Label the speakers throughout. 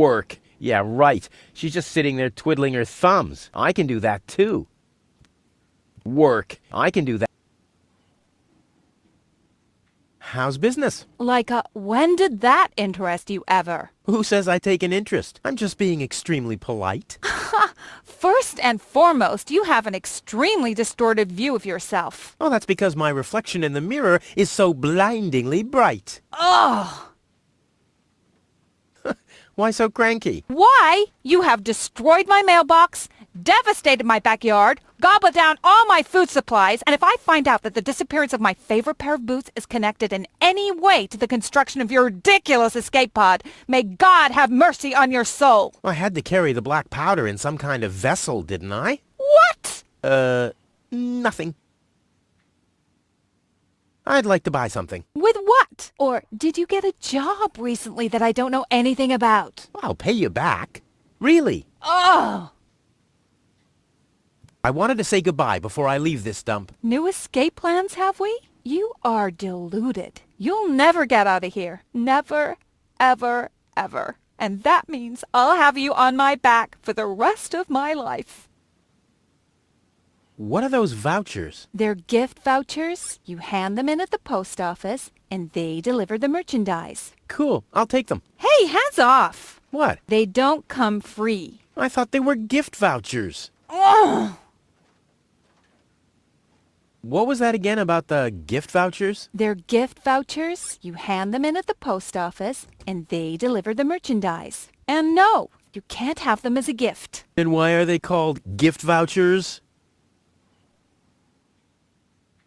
Speaker 1: Work. Yeah, right. She's just sitting there twiddling her thumbs. I can do that too. Work. I can do that. How's business?
Speaker 2: When did that interest you ever?
Speaker 1: Who says I take an interest? I'm just being extremely polite.
Speaker 2: First and foremost, you have an extremely distorted view of yourself.
Speaker 1: Oh, that's because my reflection in the mirror is so blindingly bright.
Speaker 2: Ugh!
Speaker 1: Why so cranky?
Speaker 2: Why? You have destroyed my mailbox, devastated my backyard, gobbled down all my food supplies, and if I find out that the disappearance of my favorite pair of boots is connected in any way to the construction of your ridiculous escape pod, may God have mercy on your soul.
Speaker 1: I had to carry the black powder in some kind of vessel, didn't I?
Speaker 2: What?
Speaker 1: Nothing. I'd like to buy something.
Speaker 2: With what? Or did you get a job recently that I don't know anything about?
Speaker 1: I'll pay you back. Really.
Speaker 2: Ugh!
Speaker 1: I wanted to say goodbye before I leave this dump.
Speaker 2: New escape plans, have we? You are deluded. You'll never get out of here. Never, ever, ever. And that means I'll have you on my back for the rest of my life.
Speaker 1: What are those vouchers?
Speaker 2: They're gift vouchers. You hand them in at the post office, and they deliver the merchandise.
Speaker 1: Cool. I'll take them.
Speaker 2: Hey, hands off!
Speaker 1: What?
Speaker 2: They don't come free.
Speaker 1: I thought they were gift vouchers.
Speaker 2: Ugh!
Speaker 1: What was that again about the gift vouchers?
Speaker 2: They're gift vouchers. You hand them in at the post office, and they deliver the merchandise. And no, you can't have them as a gift.
Speaker 1: Then why are they called gift vouchers?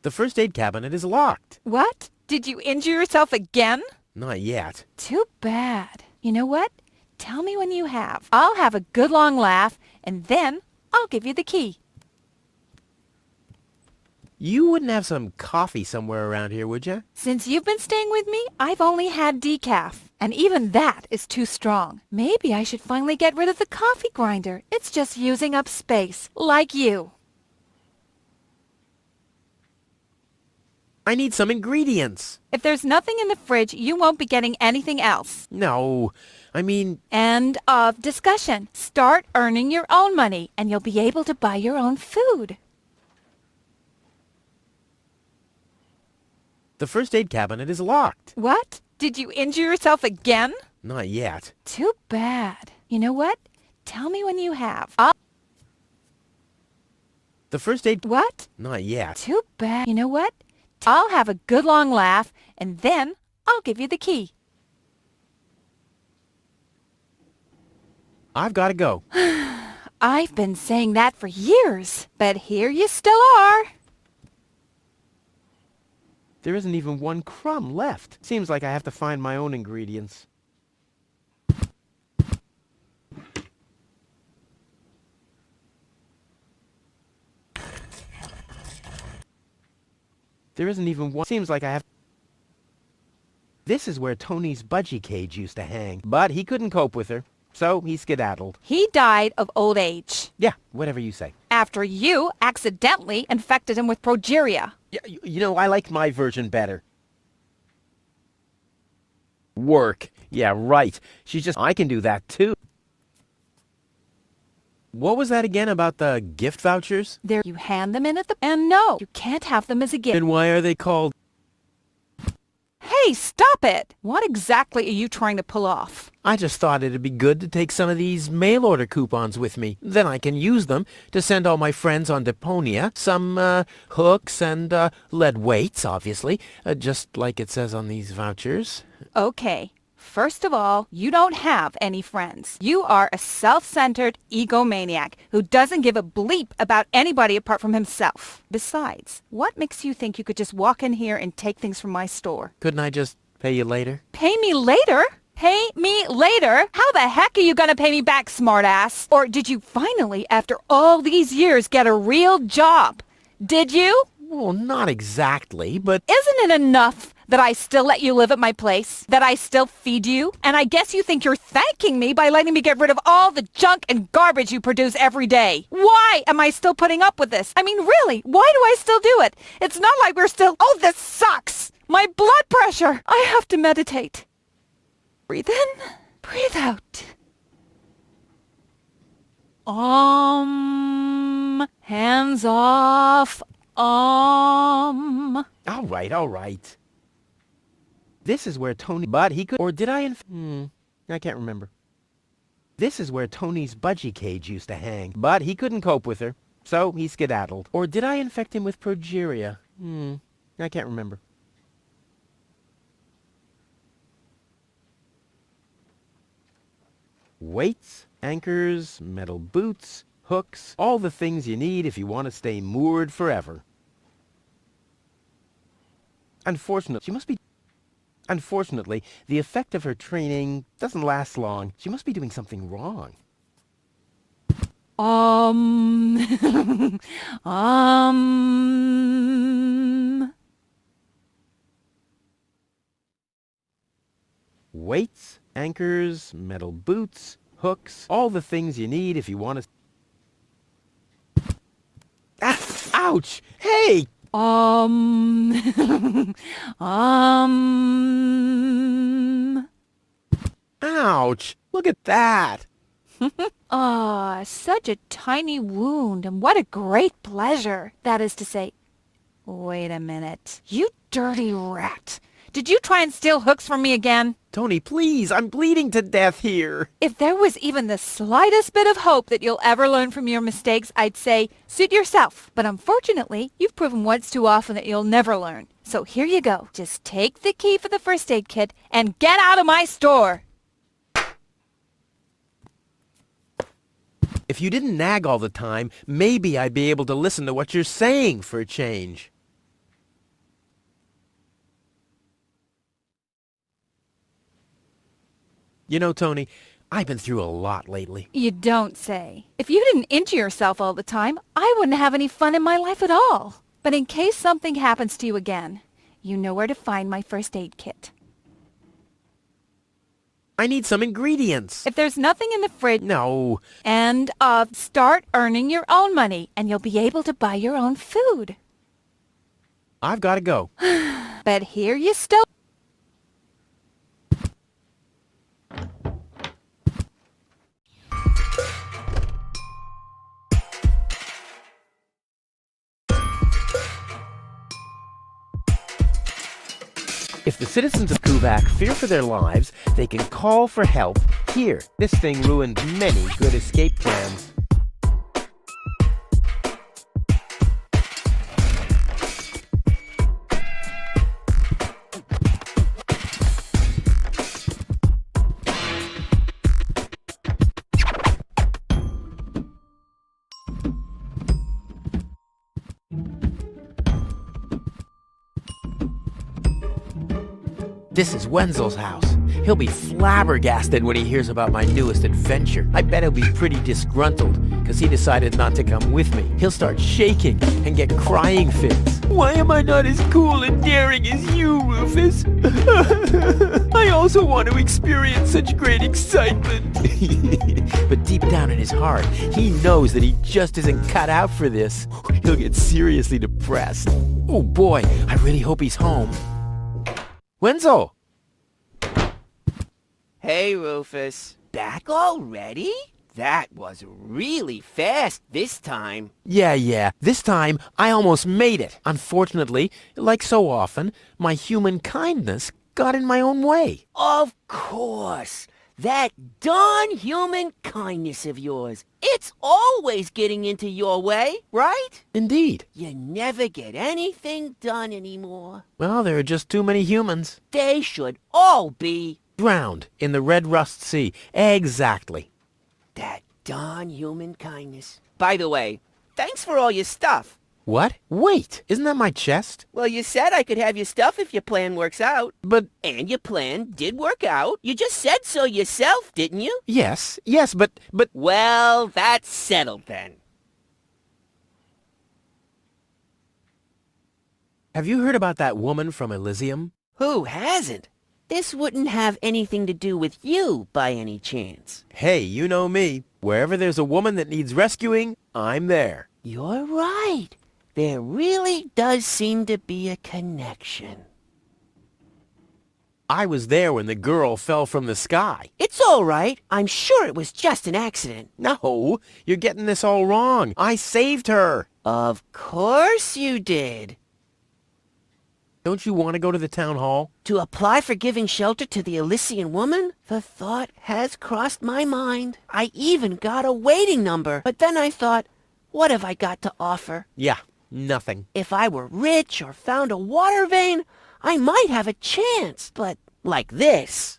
Speaker 1: The first aid cabinet is locked.
Speaker 2: What? Did you injure yourself again?
Speaker 1: Not yet.
Speaker 2: Too bad. You know what? Tell me when you have. I'll have a good long laugh, and then I'll give you the key.
Speaker 1: You wouldn't have some coffee somewhere around here, would you?
Speaker 2: Since you've been staying with me, I've only had decaf. And even that is too strong. Maybe I should finally get rid of the coffee grinder. It's just using up space, like you.
Speaker 1: I need some ingredients.
Speaker 2: If there's nothing in the fridge, you won't be getting anything else.
Speaker 1: No, I mean...
Speaker 2: End of discussion. Start earning your own money, and you'll be able to buy your own food.
Speaker 1: The first aid cabinet is locked.
Speaker 2: What? Did you injure yourself again?
Speaker 1: Not yet.
Speaker 2: Too bad. You know what? Tell me when you have.
Speaker 1: The first aid...
Speaker 2: What?
Speaker 1: Not yet.
Speaker 2: Too bad. You know what? I'll have a good long laugh, and then I'll give you the key.
Speaker 1: I've got to go.
Speaker 2: I've been saying that for years, but here you still are.
Speaker 1: There isn't even one crumb left. Seems like I have to find my own ingredients. There isn't even one. Seems like I have... This is where Tony's budgie cage used to hang. But he couldn't cope with her, so he skedaddled.
Speaker 2: He died of old age.
Speaker 1: Yeah, whatever you say.
Speaker 2: After you accidentally infected him with progeria.
Speaker 1: Yeah, you know, I like my version better. Work. Yeah, right. She's just... I can do that too. What was that again about the gift vouchers?
Speaker 2: There, you hand them in at the... And no, you can't have them as a gift.
Speaker 1: Then why are they called...
Speaker 2: Hey, stop it! What exactly are you trying to pull off?
Speaker 1: I just thought it'd be good to take some of these mail order coupons with me. Then I can use them to send all my friends on Deponia some, hooks and, lead weights, obviously. Just like it says on these vouchers.
Speaker 2: Okay. First of all, you don't have any friends. You are a self-centered egomaniac who doesn't give a bleep about anybody apart from himself. Besides, what makes you think you could just walk in here and take things from my store?
Speaker 1: Couldn't I just pay you later?
Speaker 2: Pay me later? Pay me later? How the heck are you gonna pay me back, smartass? Or did you finally, after all these years, get a real job? Did you?
Speaker 1: Well, not exactly, but...
Speaker 2: Isn't it enough that I still let you live at my place? That I still feed you? And I guess you think you're thanking me by letting me get rid of all the junk and garbage you produce every day. Why am I still putting up with this? I mean, really, why do I still do it? It's not like we're still... Oh, this sucks! My blood pressure! I have to meditate. Breathe in, breathe out. Hands off.
Speaker 1: All right, all right. This is where Tony... But he could... Or did I... I can't remember. This is where Tony's budgie cage used to hang. But he couldn't cope with her, so he skedaddled. Or did I infect him with progeria? I can't remember. Weights, anchors, metal boots, hooks, all the things you need if you want to stay moored forever. Unfortunately, the effect of her training doesn't last long. She must be doing something wrong. Weights, anchors, metal boots, hooks, all the things you need if you want to... Ouch! Hey! Ouch! Look at that!
Speaker 2: Such a tiny wound, and what a great pleasure. That is to say... Wait a minute. You dirty rat. Did you try and steal hooks from me again?
Speaker 1: Tony, please, I'm bleeding to death here.
Speaker 2: If there was even the slightest bit of hope that you'll ever learn from your mistakes, I'd say, suit yourself. But unfortunately, you've proven once too often that you'll never learn. So here you go. Just take the key for the first aid kit and get out of my store.
Speaker 1: If you didn't nag all the time, maybe I'd be able to listen to what you're saying for a change. You know, Tony, I've been through a lot lately.
Speaker 2: You don't say. If you didn't injure yourself all the time, I wouldn't have any fun in my life at all. But in case something happens to you again, you know where to find my first aid kit.
Speaker 1: I need some ingredients.
Speaker 2: If there's nothing in the fridge...
Speaker 1: No.
Speaker 2: And, start earning your own money, and you'll be able to buy your own food.
Speaker 1: I've got to go.
Speaker 2: But here you still...
Speaker 1: If the citizens of Kuvak fear for their lives, they can call for help here. This thing ruined many good escape plans. This is Wenzel's house. He'll be flabbergasted when he hears about my newest adventure. I bet he'll be pretty disgruntled, because he decided not to come with me. He'll start shaking and get crying fits. Why am I not as cool and daring as you, Rufus? I also want to experience such great excitement. But deep down in his heart, he knows that he just isn't cut out for this. He'll get seriously depressed. Oh boy, I really hope he's home. Wenzel!
Speaker 3: Hey, Rufus. Back already? That was really fast this time.
Speaker 1: Yeah. This time, I almost made it. Unfortunately, like so often, my human kindness got in my own way.
Speaker 3: Of course. That darn human kindness of yours. It's always getting into your way, right?
Speaker 1: Indeed.
Speaker 3: You never get anything done anymore.
Speaker 1: Well, there are just too many humans.
Speaker 3: They should all be...
Speaker 1: drowned in the Red Rust Sea. Exactly.
Speaker 3: That darn human kindness. By the way, thanks for all your stuff.
Speaker 1: What? Wait, isn't that my chest?
Speaker 3: Well, you said I could have your stuff if your plan works out.
Speaker 1: But...
Speaker 3: And your plan did work out. You just said so yourself, didn't you?
Speaker 1: Yes, but...
Speaker 3: Well, that's settled then.
Speaker 1: Have you heard about that woman from Elysium?
Speaker 3: Who hasn't? This wouldn't have anything to do with you, by any chance.
Speaker 1: Hey, you know me. Wherever there's a woman that needs rescuing, I'm there.
Speaker 3: You're right. There really does seem to be a connection.
Speaker 1: I was there when the girl fell from the sky.
Speaker 3: It's all right. I'm sure it was just an accident.
Speaker 1: No, you're getting this all wrong. I saved her.
Speaker 3: Of course you did.
Speaker 1: Don't you want to go to the town hall?
Speaker 3: To apply for giving shelter to the Elysian woman? The thought has crossed my mind. I even got a waiting number. But then I thought, what have I got to offer?
Speaker 1: Yeah, nothing.
Speaker 3: If I were rich or found a water vein, I might have a chance. But like this.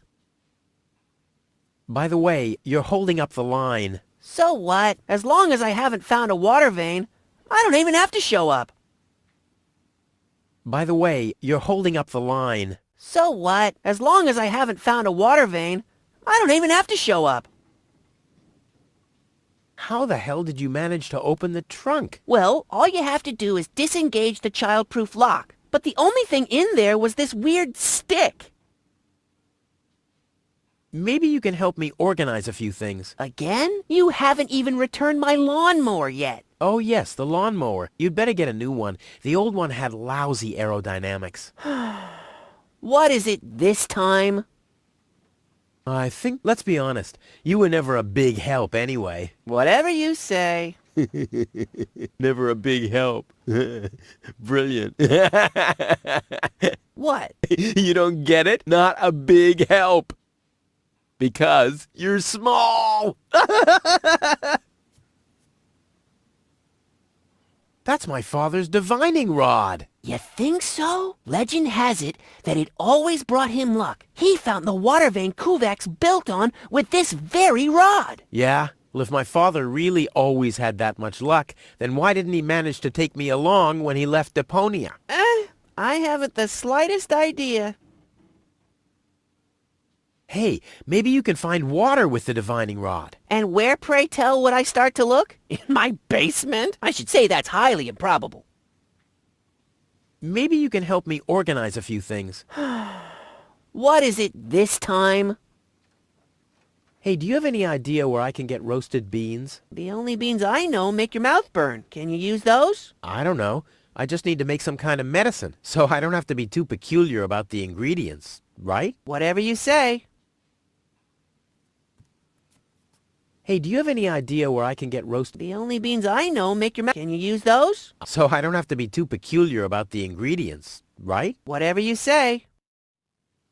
Speaker 1: By the way, you're holding up the line.
Speaker 3: So what? As long as I haven't found a water vein, I don't even have to show up.
Speaker 1: By the way, you're holding up the line.
Speaker 3: So what? As long as I haven't found a water vein, I don't even have to show up.
Speaker 1: How the hell did you manage to open the trunk?
Speaker 3: Well, all you have to do is disengage the child-proof lock. But the only thing in there was this weird stick.
Speaker 1: Maybe you can help me organize a few things.
Speaker 3: Again? You haven't even returned my lawnmower yet.
Speaker 1: Oh yes, the lawnmower. You'd better get a new one. The old one had lousy aerodynamics.
Speaker 3: What is it this time?
Speaker 1: I think, let's be honest, you were never a big help anyway.
Speaker 3: Whatever you say.
Speaker 1: Never a big help. Brilliant.
Speaker 3: What?
Speaker 1: You don't get it? Not a big help. Because you're small. That's my father's divining rod.
Speaker 3: You think so? Legend has it that it always brought him luck. He found the water vein Kuvak's built on with this very rod.
Speaker 1: Yeah? Well, if my father really always had that much luck, then why didn't he manage to take me along when he left Deponia?
Speaker 3: I haven't the slightest idea.
Speaker 1: Hey, maybe you can find water with the divining rod.
Speaker 3: And where, pray tell, would I start to look? In my basement? I should say that's highly improbable.
Speaker 1: Maybe you can help me organize a few things.
Speaker 3: What is it this time?
Speaker 1: Hey, do you have any idea where I can get roasted beans?
Speaker 3: The only beans I know make your mouth burn. Can you use those?
Speaker 1: I don't know. I just need to make some kind of medicine, so I don't have to be too peculiar about the ingredients, right?
Speaker 3: Whatever you say.
Speaker 1: Hey, do you have any idea where I can get roasted?
Speaker 3: The only beans I know make your mouth... Can you use those?
Speaker 1: So I don't have to be too peculiar about the ingredients, right?
Speaker 3: Whatever you say.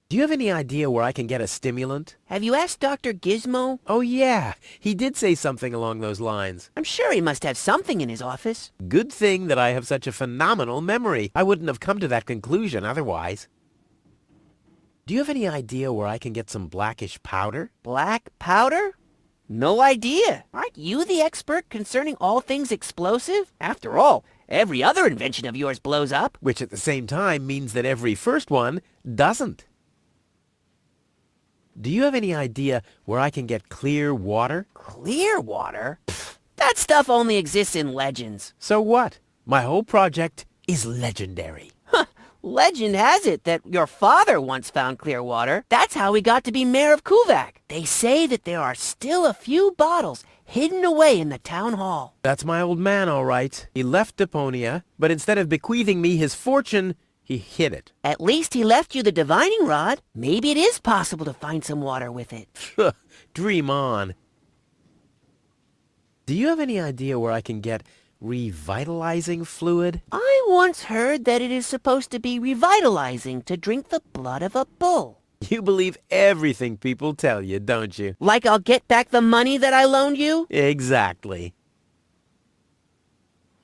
Speaker 1: Do you have any idea where I can get a stimulant?
Speaker 3: Have you asked Dr. Gizmo?
Speaker 1: Oh yeah, he did say something along those lines.
Speaker 3: I'm sure he must have something in his office.
Speaker 1: Good thing that I have such a phenomenal memory. I wouldn't have come to that conclusion otherwise. Do you have any idea where I can get some blackish powder?
Speaker 3: Black powder? No idea. Aren't you the expert concerning all things explosive? After all, every other invention of yours blows up.
Speaker 1: Which at the same time means that every first one doesn't. Do you have any idea where I can get clear water?
Speaker 3: Clear water? Pfft, that stuff only exists in legends.
Speaker 1: So what? My whole project is legendary.
Speaker 3: Legend has it that your father once found clear water. That's how he got to be mayor of Kuvak. They say that there are still a few bottles hidden away in the town hall.
Speaker 1: That's my old man, all right. He left Deponia, but instead of bequeathing me his fortune, he hid it.
Speaker 3: At least he left you the divining rod. Maybe it is possible to find some water with it.
Speaker 1: Dream on. Do you have any idea where I can get revitalizing fluid?
Speaker 3: I once heard that it is supposed to be revitalizing to drink the blood of a bull.
Speaker 1: You believe everything people tell you, don't you?
Speaker 3: Like I'll get back the money that I loaned you?
Speaker 1: Exactly.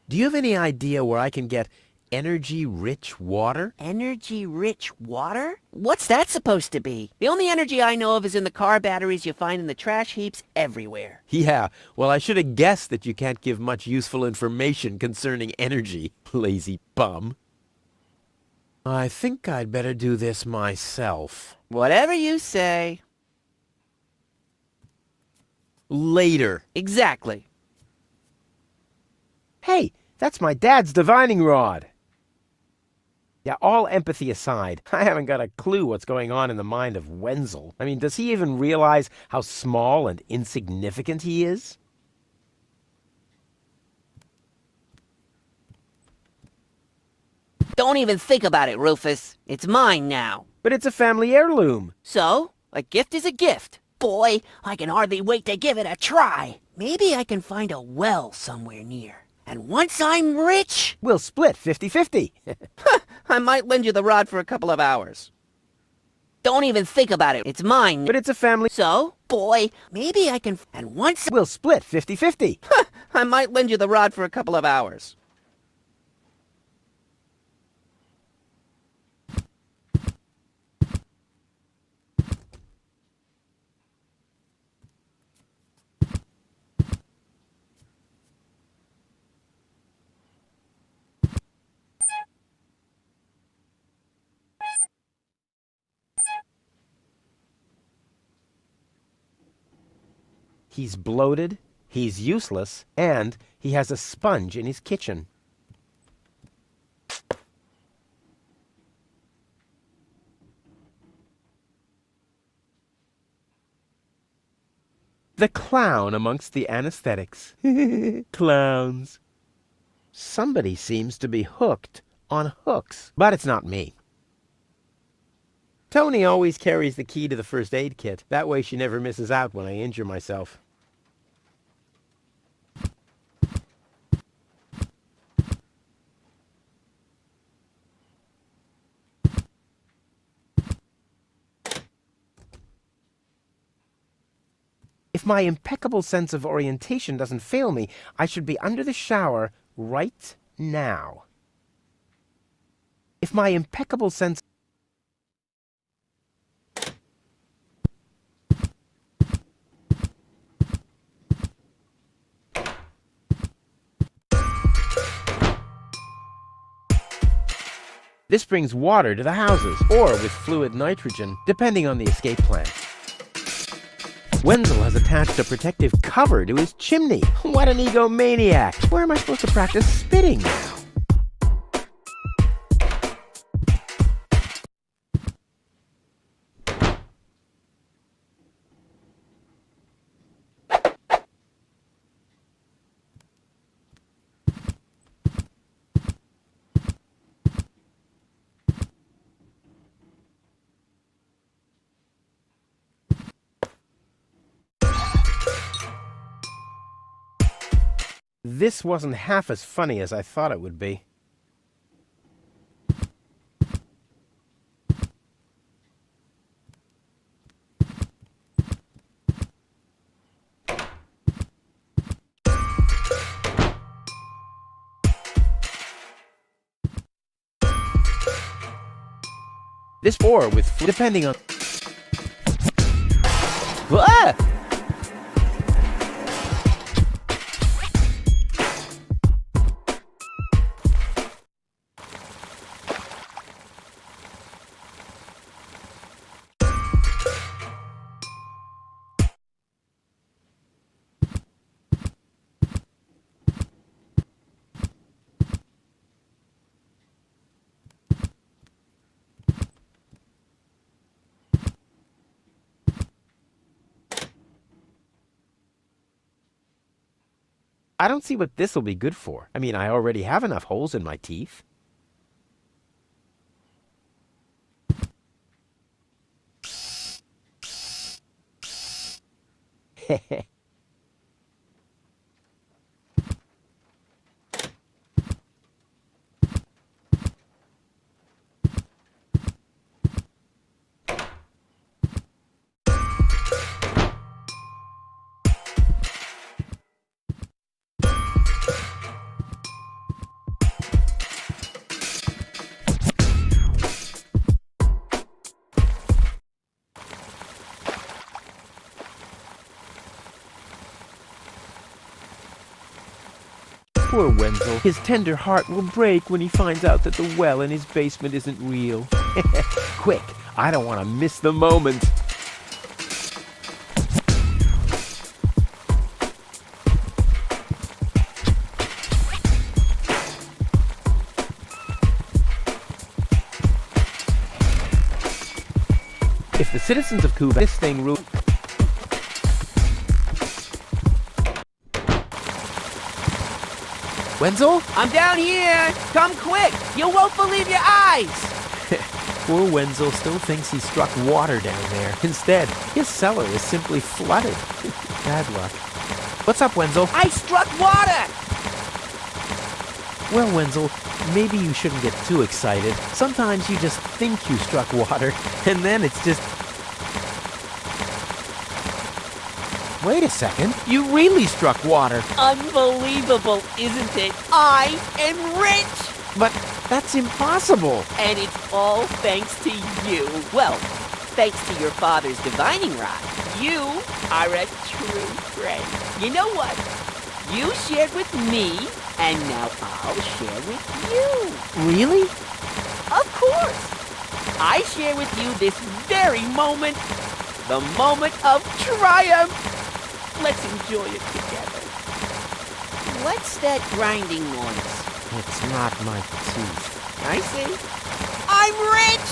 Speaker 1: Do you have any idea where I can get energy-rich water?
Speaker 3: Energy-rich water? What's that supposed to be? The only energy I know of is in the car batteries you find in the trash heaps everywhere.
Speaker 1: Yeah, well, I should have guessed that you can't give much useful information concerning energy, lazy bum. I think I'd better do this myself.
Speaker 3: Whatever you say.
Speaker 1: Later.
Speaker 3: Exactly.
Speaker 1: Hey, that's my dad's divining rod. Yeah, all empathy aside, I haven't got a clue what's going on in the mind of Wenzel. I mean, does he even realize how small and insignificant he is?
Speaker 3: Don't even think about it, Rufus. It's mine now.
Speaker 1: But it's a family heirloom.
Speaker 3: So, a gift is a gift. Boy, I can hardly wait to give it a try. Maybe I can find a well somewhere near. And once I'm rich,
Speaker 1: We'll split 50-50.
Speaker 3: I might lend you the rod for a couple of hours. Don't even think about it. It's mine.
Speaker 1: But it's a family...
Speaker 3: So, boy, maybe I can... And once...
Speaker 1: We'll split 50-50.
Speaker 3: I might lend you the rod for a couple of hours.
Speaker 1: He's bloated, he's useless, and he has a sponge in his kitchen. The clown amongst the anesthetics. Clowns. Somebody seems to be hooked on hooks, but it's not me. Tony always carries the key to the first aid kit. That way she never misses out when I injure myself. If my impeccable sense of orientation doesn't fail me, I should be under the shower right now. If my impeccable sense... This brings water to the houses, or with fluid nitrogen, depending on the escape plan. Wenzel has attached a protective cover to his chimney. What an egomaniac! Where am I supposed to practice spitting now? This wasn't half as funny as I thought it would be. This or with depending on... Ah! I don't see what this'll be good for. I mean, I already have enough holes in my teeth. Heh. Poor Wenzel. His tender heart will break when he finds out that the well in his basement isn't real. Quick, I don't want to miss the moment. If the citizens of Kuva, this thing rule... Wenzel?
Speaker 3: I'm down here! Come quick! You won't believe your eyes!
Speaker 1: Poor Wenzel still thinks he struck water down there. Instead, his cellar is simply flooded. Bad luck. What's up, Wenzel?
Speaker 3: I struck water!
Speaker 1: Well, Wenzel, maybe you shouldn't get too excited. Sometimes you just think you struck water, and then it's just... Wait a second. You really struck water.
Speaker 3: Unbelievable, isn't it? I am rich!
Speaker 1: But that's impossible.
Speaker 3: And it's all thanks to you. Well, thanks to your father's divining rod. You are a true friend. You know what? You shared with me, and now I'll share with you.
Speaker 1: Really?
Speaker 3: Of course. I share with you this very moment, the moment of triumph. Let's enjoy it together. What's that grinding noise?
Speaker 1: It's not my teeth.
Speaker 3: I see. I'm rich!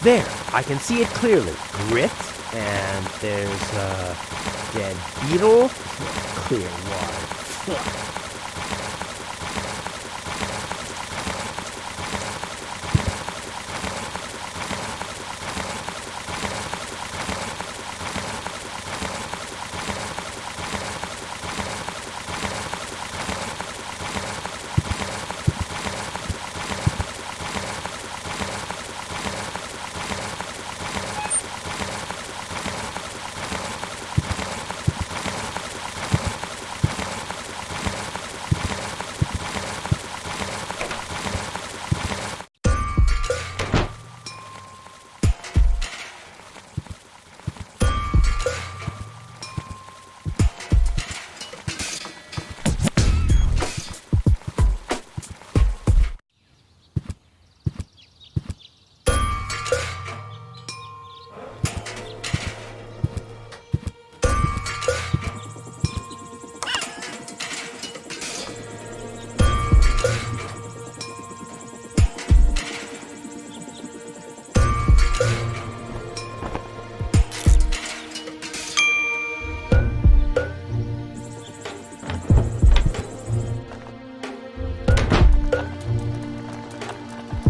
Speaker 1: There, I can see it clearly. Grit, and there's a dead beetle. Clear water.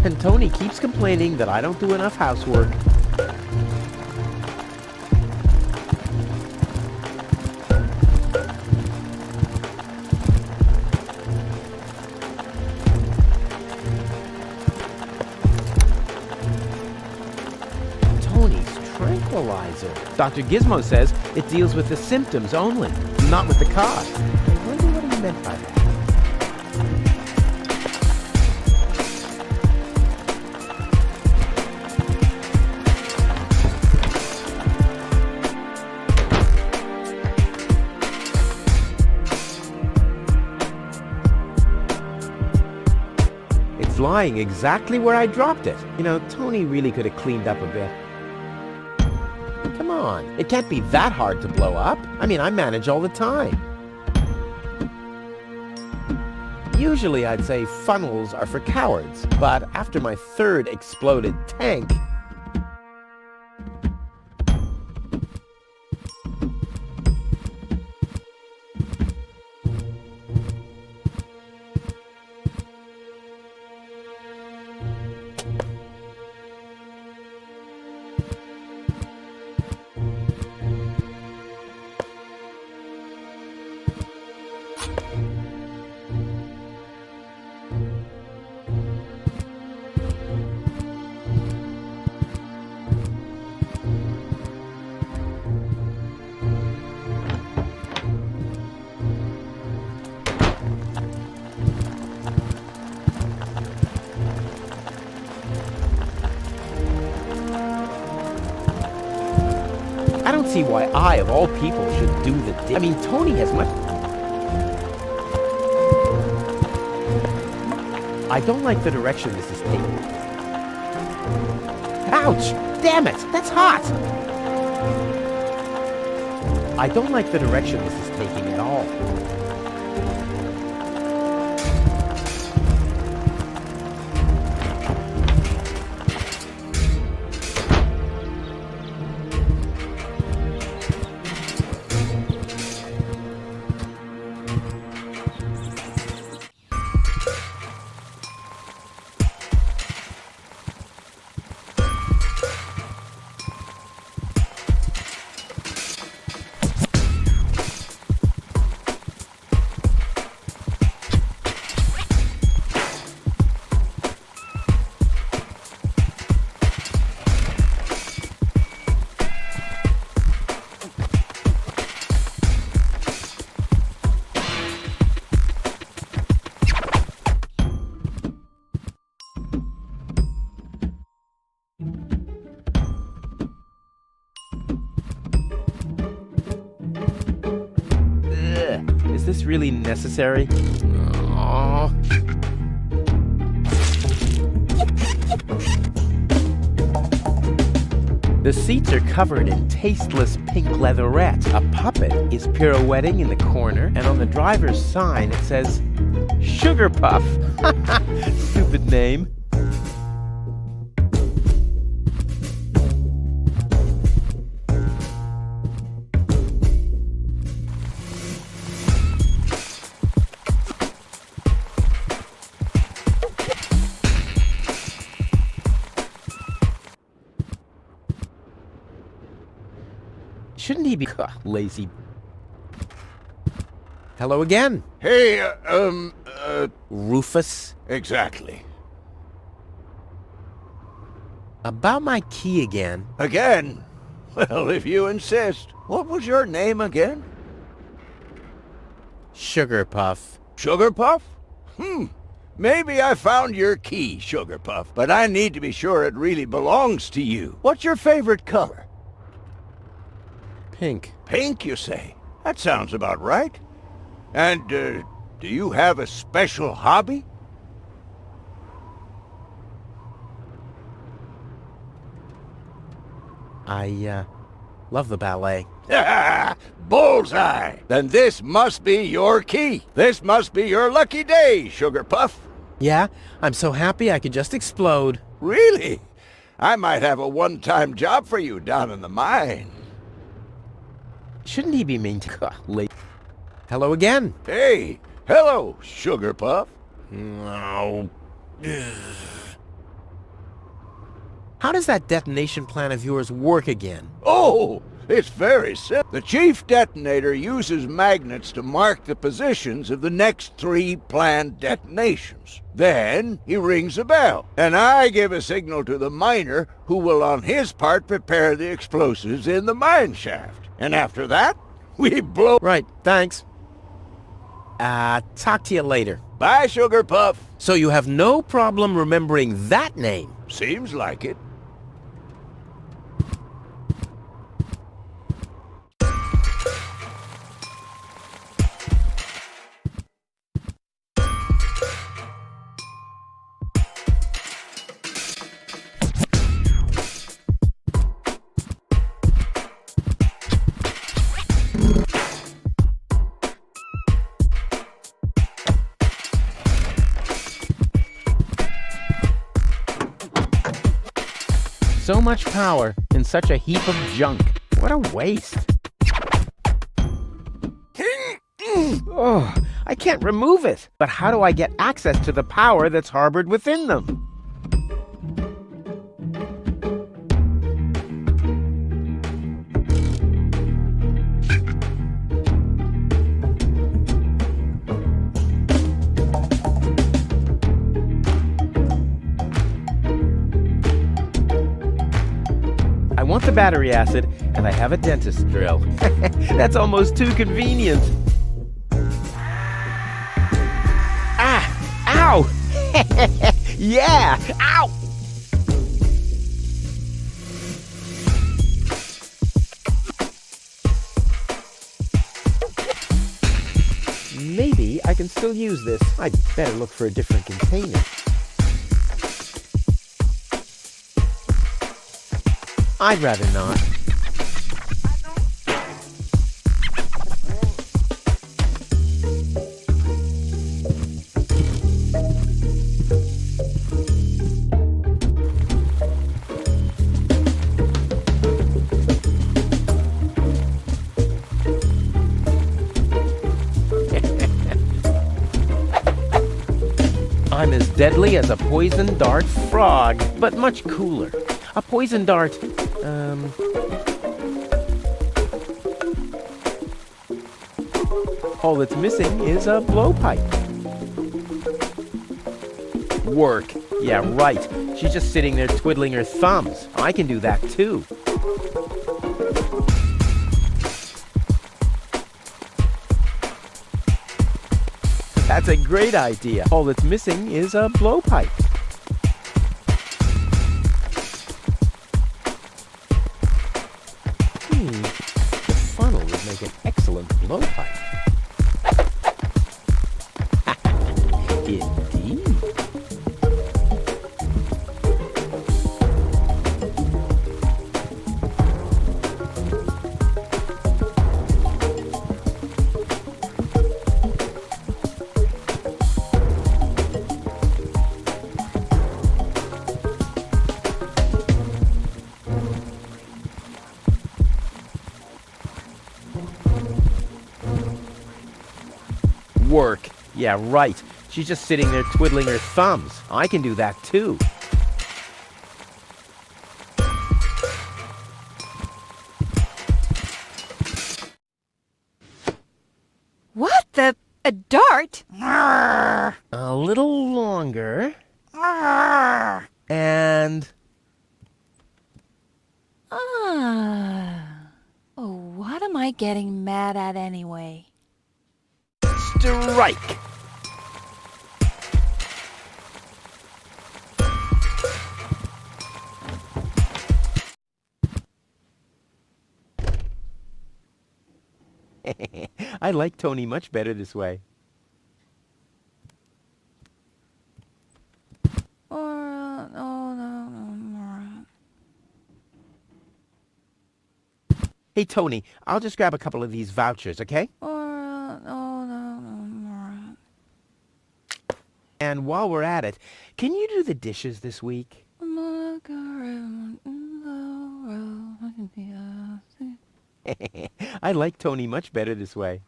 Speaker 1: And Tony keeps complaining that I don't do enough housework. Tony's tranquilizer. Dr. Gizmo says it deals with the symptoms only, not with the cause. I wonder what he meant by that. Lying exactly where I dropped it. You know, Tony really could have cleaned up a bit. Come on, it can't be that hard to blow up. I mean, I manage all the time. Usually I'd say funnels are for cowards, but after my third exploded tank... I don't see why I, of all people, should do the I mean, Tony has much... I don't like the direction this is taking. Ouch! Damn it! That's hot! I don't like the direction this is taking at all. this really necessary? Aww. The seats are covered in tasteless pink leatherettes. A puppet is pirouetting in the corner, and on the driver's sign it says, Sugar Puff. Stupid name. Shouldn't he be lazy? Hello again.
Speaker 4: Hey,
Speaker 1: Rufus.
Speaker 4: exactly.
Speaker 1: About my key again.
Speaker 4: Again? Well, if you insist. What was your name again?
Speaker 1: Sugar Puff.
Speaker 4: Sugar Puff? Maybe I found your key, Sugar Puff, but I need to be sure it really belongs to you. What's your favorite color?
Speaker 1: Pink.
Speaker 4: Pink, you say? That sounds about right. And, do you have a special hobby?
Speaker 1: I love the ballet.
Speaker 4: Bullseye! Then this must be your key. This must be your lucky day, Sugar Puff.
Speaker 1: Yeah, I'm so happy I could just explode.
Speaker 4: Really? I might have a one-time job for you down in the mine.
Speaker 1: Shouldn't he be mean to late? Hello again.
Speaker 4: Hey, hello, Sugar Puff.
Speaker 1: No. How does that detonation plan of yours work again?
Speaker 4: Oh, it's very simple. The chief detonator uses magnets to mark the positions of the next 3 planned detonations. Then he rings a bell, and I give a signal to the miner who will on his part prepare the explosives in the mine shaft. And after that, we blow...
Speaker 1: Right, thanks. Talk to you later.
Speaker 4: Bye, Sugar Puff.
Speaker 1: So you have no problem remembering that name?
Speaker 4: Seems like it.
Speaker 1: So much power in such a heap of junk. What a waste. Oh, I can't remove it. But how do I get access to the power that's harbored within them? I want the battery acid, and I have a dentist drill. That's almost too convenient. Ah! Ow! Yeah! Ow! Maybe I can still use this. I'd better look for a different container. I'd rather not. I'm as deadly as a poison dart frog, but much cooler. A poison dart, all that's missing is a blowpipe. Work. Yeah, right. She's just sitting there twiddling her thumbs. I can do that too. That's a great idea. All that's missing is a blowpipe. The funnel would make an excellent blowpipe. Indeed. Work. Yeah, right. She's just sitting there twiddling her thumbs. I can do that too.
Speaker 2: What the? A dart?
Speaker 1: A little longer. And...
Speaker 2: Oh, what am I getting mad at anyway?
Speaker 1: strike! I like Tony much better this way. Hey, Tony, I'll just grab a couple of these vouchers, okay? And while we're at it, can you do the dishes this week? I like Tony much better this way.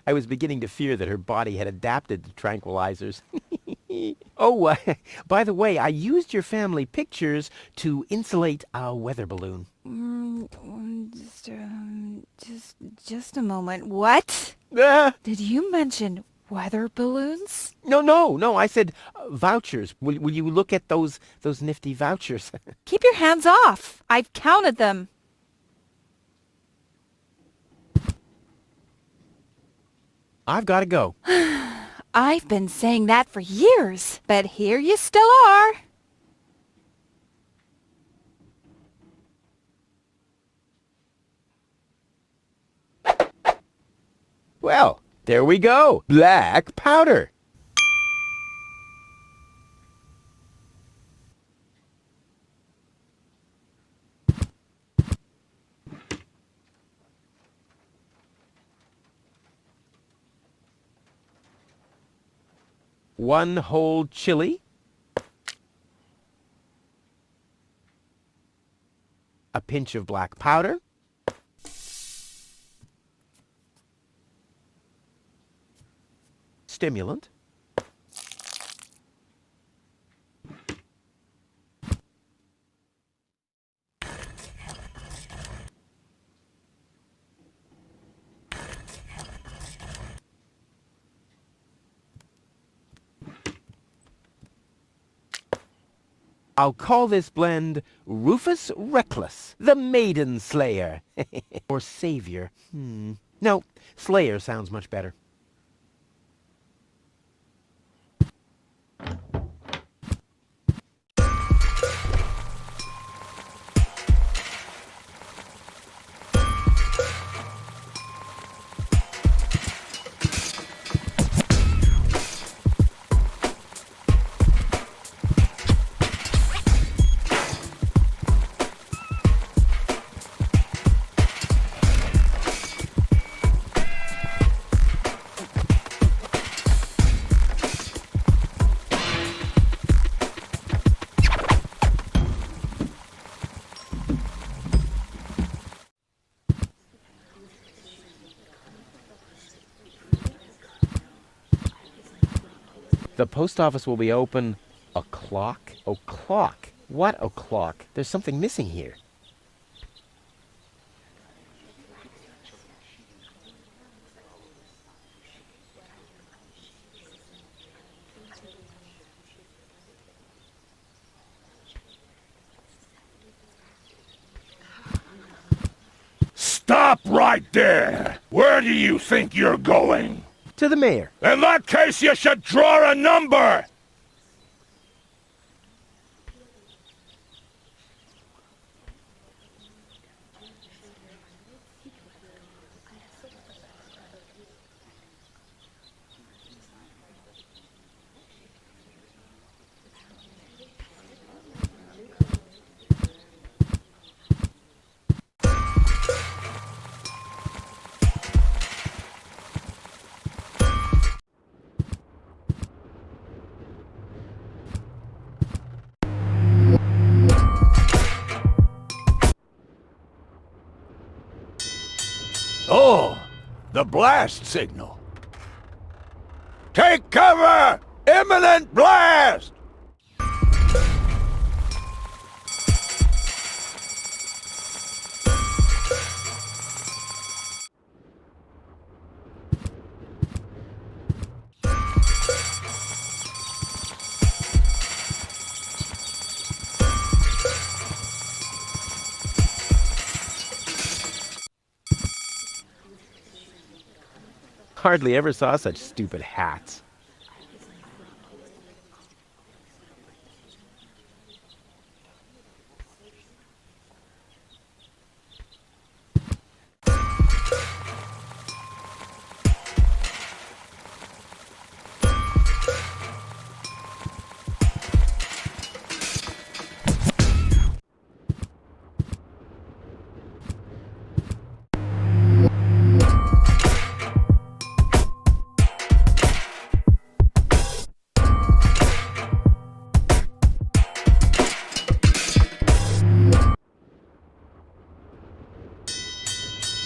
Speaker 1: I was beginning to fear that her body had adapted to tranquilizers. Oh, by the way, I used your family pictures to insulate a weather balloon.
Speaker 2: Just a moment. What? Did you mention weather balloons?
Speaker 1: No, I said vouchers. Will you look at those nifty vouchers?
Speaker 2: Keep your hands off. I've counted them.
Speaker 1: I've got to go.
Speaker 2: I've been saying that for years, but here you still are.
Speaker 1: Well, there we go. Black powder. One whole chili. A pinch of black powder. Stimulant. I'll call this blend Rufus Reckless, the Maiden Slayer. Or Savior. No, Slayer sounds much better. The post office will be open o'clock? O'clock? What o'clock? There's something missing here.
Speaker 5: Stop right there! Where do you think you're going?
Speaker 1: To the mayor.
Speaker 5: In that case, you should draw a number!
Speaker 4: Oh, the blast signal. Take cover! Imminent blast!
Speaker 1: Hardly ever saw such stupid hats.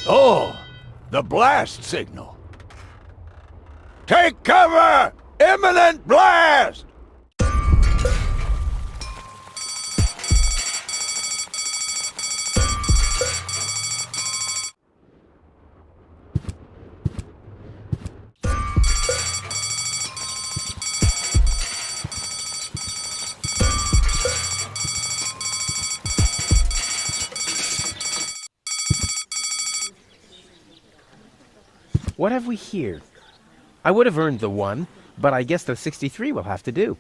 Speaker 4: Oh, the blast signal. Take cover! Imminent blast!
Speaker 1: What have we here? I would have earned the 1, but I guess the 63 will have to do.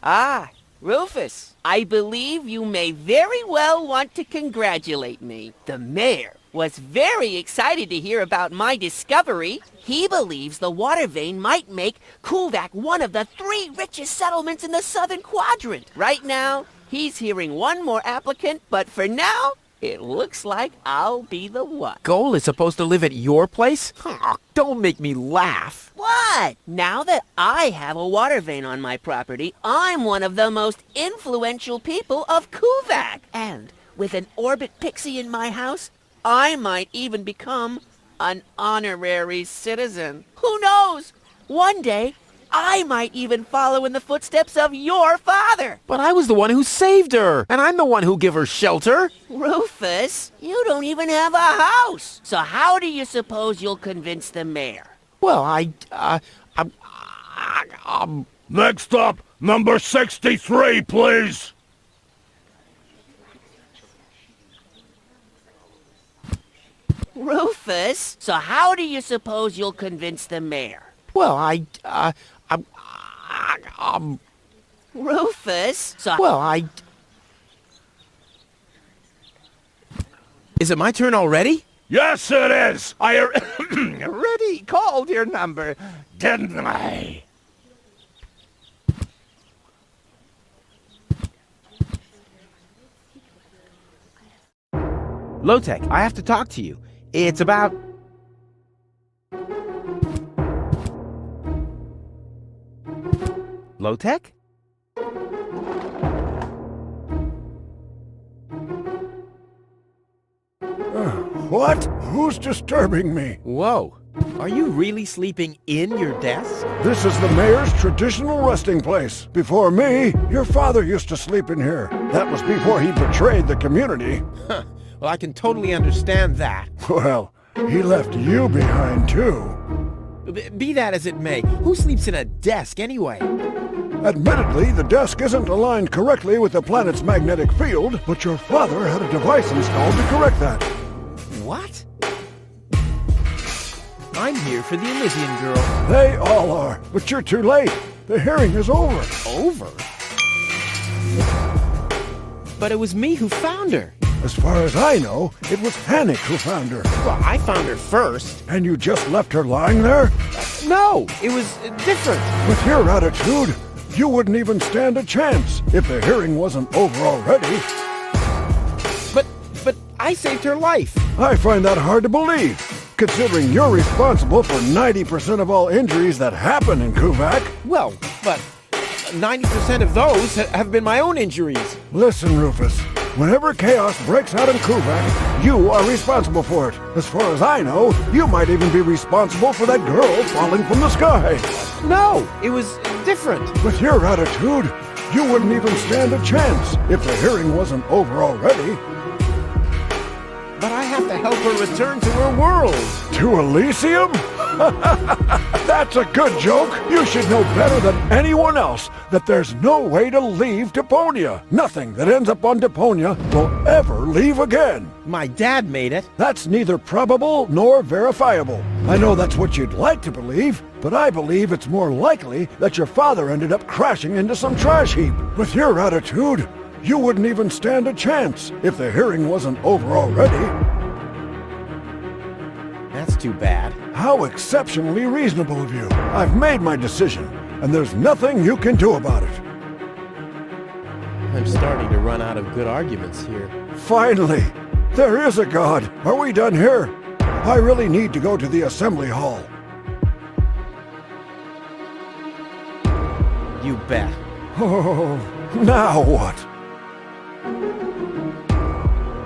Speaker 3: Ah, Rufus, I believe you may very well want to congratulate me. The mayor was very excited to hear about my discovery. He believes the water vein might make Kuvak one of the 3 richest settlements in the southern quadrant. Right now, he's hearing one more applicant, but for now, it looks like I'll be the one.
Speaker 1: Goal is supposed to live at your place? Oh, don't make me laugh.
Speaker 3: What? Now that I have a water vein on my property, I'm one of the most influential people of Kuvak. And with an orbit pixie in my house, I might even become an honorary citizen. Who knows? One day, I might even follow in the footsteps of your father.
Speaker 1: But I was the one who saved her, and I'm the one who gave her shelter.
Speaker 3: Rufus, you don't even have a house. So how do you suppose you'll convince the mayor?
Speaker 1: Well,
Speaker 5: Next up, number 63, please.
Speaker 3: Rufus, so how do you suppose you'll convince the mayor?
Speaker 1: well,
Speaker 3: Rufus, so...
Speaker 1: well, Is it my turn already?
Speaker 5: Yes, it is. I already called your number, didn't I?
Speaker 1: Low-Tech, I have to talk to you. It's about... Low-Tech?
Speaker 6: What? Who's disturbing me?
Speaker 1: Whoa. Are you really sleeping in your desk?
Speaker 6: This is the mayor's traditional resting place. Before me, your father used to sleep in here. That was before he betrayed the community.
Speaker 1: Huh. Well, I can totally understand that.
Speaker 6: Well, he left you behind too.
Speaker 1: Be that as it may, who sleeps in a desk anyway?
Speaker 6: Admittedly, the desk isn't aligned correctly with the planet's magnetic field, but your father had a device installed to correct that.
Speaker 1: What? I'm here for the Elysian girl.
Speaker 6: They all are, but you're too late. The hearing is over.
Speaker 1: Over? But it was me who found her.
Speaker 6: As far as I know, it was Hannick who found her.
Speaker 1: Well, I found her first.
Speaker 6: And you just left her lying there?
Speaker 1: No, it was different.
Speaker 6: With your attitude, you wouldn't even stand a chance if the hearing wasn't over already.
Speaker 1: But I saved her life.
Speaker 6: I find that hard to believe, considering you're responsible for 90% of all injuries that happen in Kuvak.
Speaker 1: Well, but 90% of those have been my own injuries.
Speaker 6: Listen, Rufus, Whenever chaos breaks out in Kuvak, you are responsible for it. As far as I know, you might even be responsible for that girl falling from the sky.
Speaker 1: No, it was different.
Speaker 6: With your attitude, you wouldn't even stand a chance if the hearing wasn't over already.
Speaker 1: But I have to help her return to her world.
Speaker 6: To Elysium? That's a good joke. You should know better than anyone else that there's no way to leave Deponia. Nothing that ends up on Deponia will ever leave again.
Speaker 1: My dad made it.
Speaker 6: That's neither probable nor verifiable. I know that's what you'd like to believe, but I believe it's more likely that your father ended up crashing into some trash heap. With your attitude, you wouldn't even stand a chance if the hearing wasn't over already.
Speaker 1: That's too bad.
Speaker 6: How exceptionally reasonable of you. I've made my decision, and there's nothing you can do about it.
Speaker 1: I'm starting to run out of good arguments here.
Speaker 6: Finally! There is a God! Are we done here? I really need to go to the assembly hall.
Speaker 1: You bet.
Speaker 6: Oh, now what?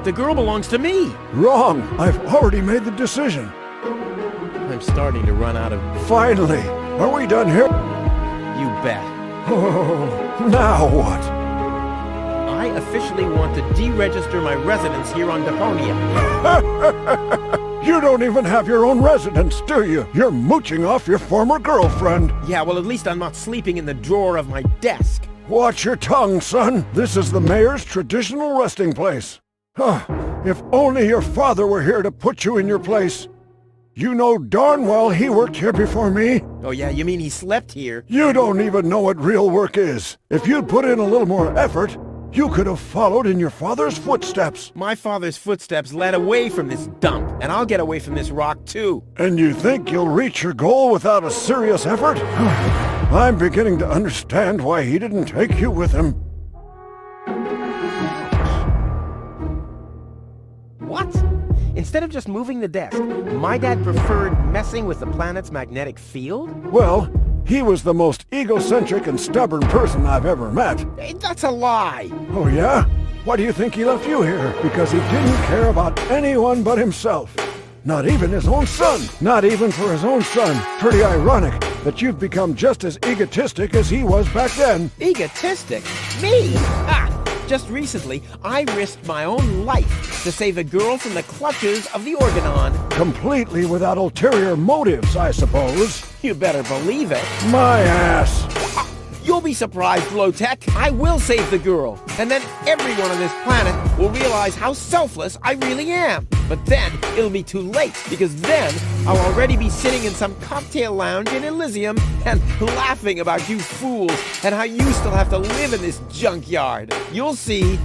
Speaker 1: The girl belongs to me.
Speaker 6: Wrong! I've already made the decision.
Speaker 1: I'm starting to run out of...
Speaker 6: Finally! Are we done here?
Speaker 1: You bet.
Speaker 6: Oh, now what?
Speaker 1: I officially want to deregister my residence here on Deponia.
Speaker 6: You don't even have your own residence, do you? You're mooching off your former girlfriend.
Speaker 1: Yeah, well, at least I'm not sleeping in the drawer of my desk.
Speaker 6: Watch your tongue, son. This is the mayor's traditional resting place. If only your father were here to put you in your place. You know darn well he worked here before me.
Speaker 1: Oh yeah, you mean he slept here?
Speaker 6: You don't even know what real work is. If you'd put in a little more effort, you could have followed in your father's footsteps.
Speaker 1: My father's footsteps led away from this dump, and I'll get away from this rock too.
Speaker 6: And you think you'll reach your goal without a serious effort? I'm beginning to understand why he didn't take you with him.
Speaker 1: What? Instead of just moving the desk, my dad preferred messing with the planet's magnetic field?
Speaker 6: Well, he was the most egocentric and stubborn person I've ever met.
Speaker 1: Hey, that's a lie!
Speaker 6: Oh yeah? Why do you think he left you here? Because he didn't care about anyone but himself. Not even his own son. Not even for his own son. Pretty ironic that you've become just as egotistic as he was back then.
Speaker 1: Egotistic? Me? Ha! Just recently, I risked my own life to save a girl from the clutches of the Organon.
Speaker 6: Completely without ulterior motives, I suppose.
Speaker 1: You better believe it.
Speaker 6: My ass.
Speaker 1: You'll be surprised, Low-Tech. I will save the girl. And then everyone on this planet will realize how selfless I really am. But then it'll be too late, because then I'll already be sitting in some cocktail lounge in Elysium and laughing about you fools and how you still have to live in this junkyard. You'll see.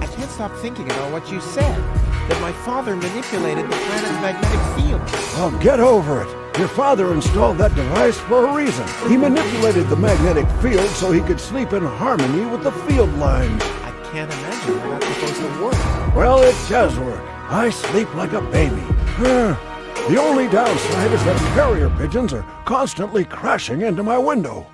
Speaker 1: I can't stop thinking about what you said, that my father manipulated the planet's magnetic field.
Speaker 6: Oh, get over it. Your father installed that device for a reason. He manipulated the magnetic field so he could sleep in harmony with the field lines.
Speaker 1: I can't imagine how that's supposed to work.
Speaker 6: Well, it does work. I sleep like a baby. The only downside is that carrier pigeons are constantly crashing into my window.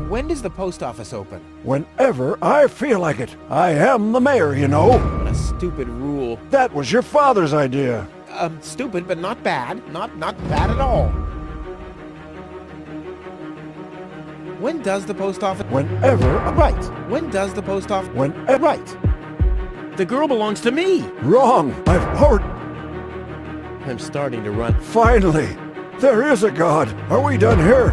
Speaker 1: When does the post office open?
Speaker 6: Whenever I feel like it. I am the mayor, you know.
Speaker 1: What a stupid rule.
Speaker 6: That was your father's idea.
Speaker 1: Stupid, but not bad. Not bad at all. When does the post office...
Speaker 6: Whenever...
Speaker 1: Right. When does the post office...
Speaker 6: Whenever...
Speaker 1: Right. The girl belongs to me.
Speaker 6: Wrong. I've already...
Speaker 1: I'm starting to run.
Speaker 6: Finally. There is a God. Are we done here?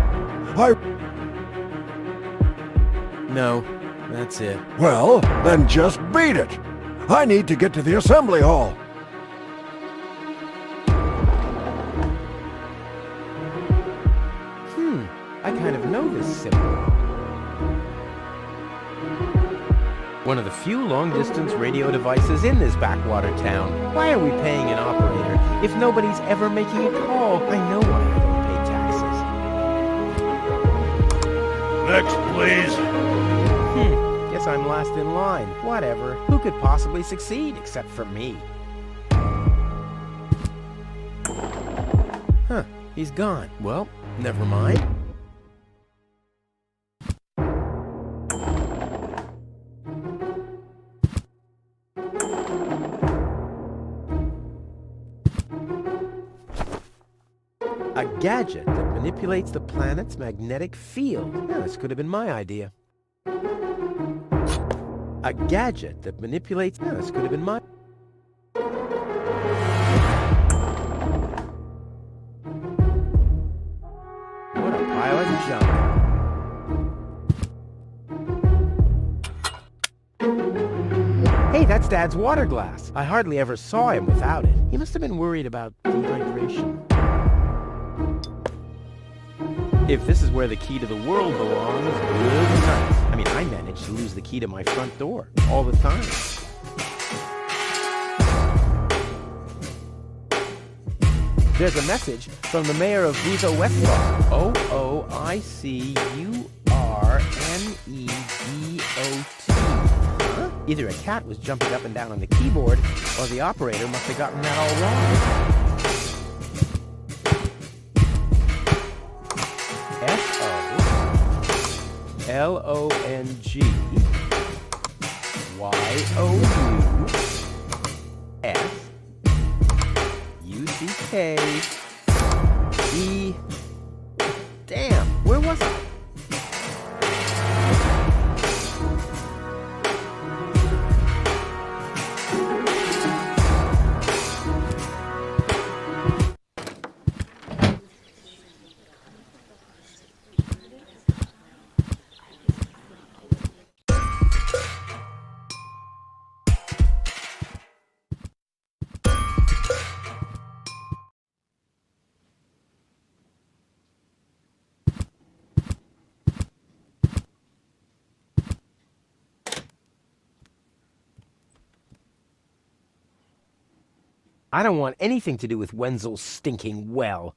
Speaker 1: No, that's it.
Speaker 6: Well, then just beat it. I need to get to the assembly hall.
Speaker 1: I kind of know this symbol. One of the few long-distance radio devices in this backwater town. Why are we paying an operator if nobody's ever making a call? I know why I don't pay taxes.
Speaker 5: Next, please.
Speaker 1: Guess I'm last in line. Whatever. Who could possibly succeed except for me? Huh. He's gone. Well, never mind. gadget that manipulates the planet's magnetic field. Yeah, this could have been my idea. A gadget that manipulates... Yeah, this could have been my... What a pile of junk. Hey, that's Dad's water glass. I hardly ever saw him without it. He must have been worried about dehydration. If this is where the key to the world belongs, good night. I mean, I managed to lose the key to my front door all the time. There's a message from the mayor of Buzo Westbar. O-O-I-C-U-R-N-E-D-O-T. Huh? Either a cat was jumping up and down on the keyboard, or the operator must have gotten that all wrong. F-O-L-O-N-G-Y-O-U-S-U-C-K-E... Damn, where was I? I don't want anything to do with Wenzel's stinking well.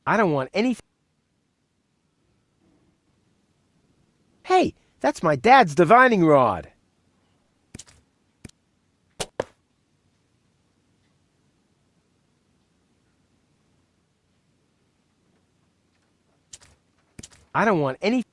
Speaker 1: I don't want anything... Hey, that's my dad's divining rod. I don't want any...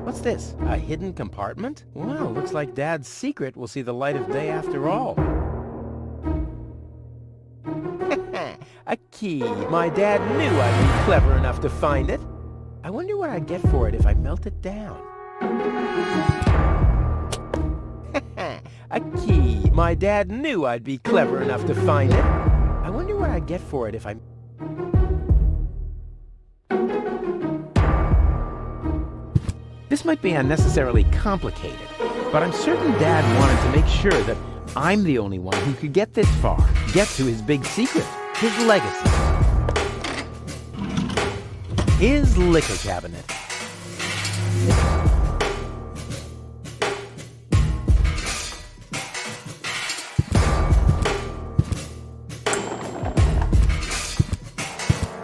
Speaker 1: What's this? A hidden compartment? Well, looks like Dad's secret will see the light of day after all. A key. My dad knew I'd be clever enough to find it. I wonder what I'd get for it if I melt it down. A key. My dad knew I'd be clever enough to find it. I wonder what I'd get for it if I... This might be unnecessarily complicated, but I'm certain Dad wanted to make sure that I'm the only one who could get this far, get to his big secret, his legacy. His liquor cabinet.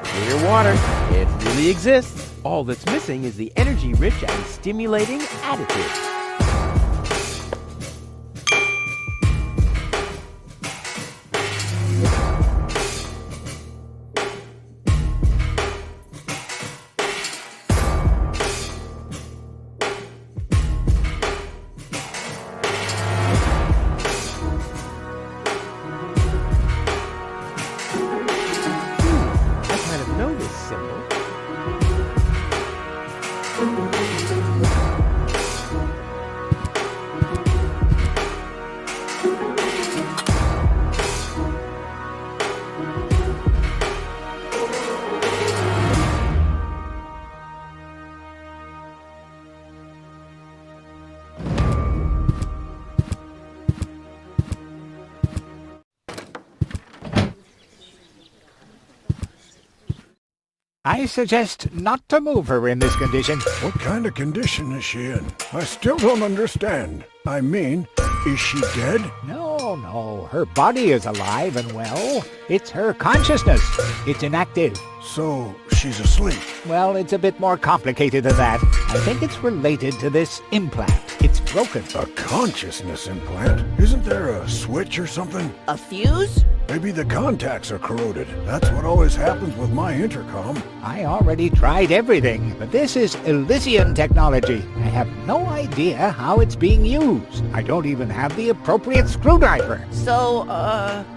Speaker 1: Clear water. It really exists. All that's missing is the energy-rich and stimulating additive. I kind of know this symbol.
Speaker 7: I suggest not to move her in this condition.
Speaker 6: What kind of condition is she in? I still don't understand. I mean, is she dead?
Speaker 7: No, Oh, her body is alive and well. It's her consciousness. It's inactive.
Speaker 6: So, she's asleep.
Speaker 7: Well, it's a bit more complicated than that. I think it's related to this implant. It's broken.
Speaker 6: A consciousness implant? Isn't there a switch or something?
Speaker 3: A fuse?
Speaker 6: Maybe the contacts are corroded. That's what always happens with my intercom.
Speaker 7: I already tried everything, but this is Elysian technology. I have no idea how it's being used. I don't even have the appropriate screwdriver.
Speaker 3: So,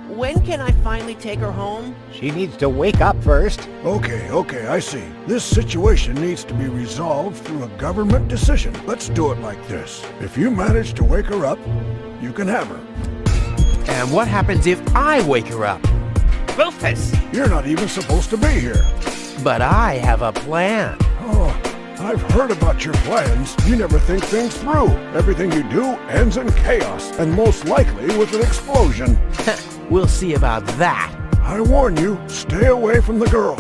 Speaker 3: when can I finally take her home?
Speaker 7: She needs to wake up first.
Speaker 6: Okay, I see. This situation needs to be resolved through a government decision. Let's do it like this. If you manage to wake her up, you can have her.
Speaker 1: And what happens if I wake her up?
Speaker 3: Rufus!
Speaker 6: You're not even supposed to be here.
Speaker 1: But I have a plan.
Speaker 6: Oh, I've heard about your plans. You never think things through. Everything you do ends in chaos, and most likely with an explosion.
Speaker 1: We'll see about that.
Speaker 6: I warn you, stay away from the girl.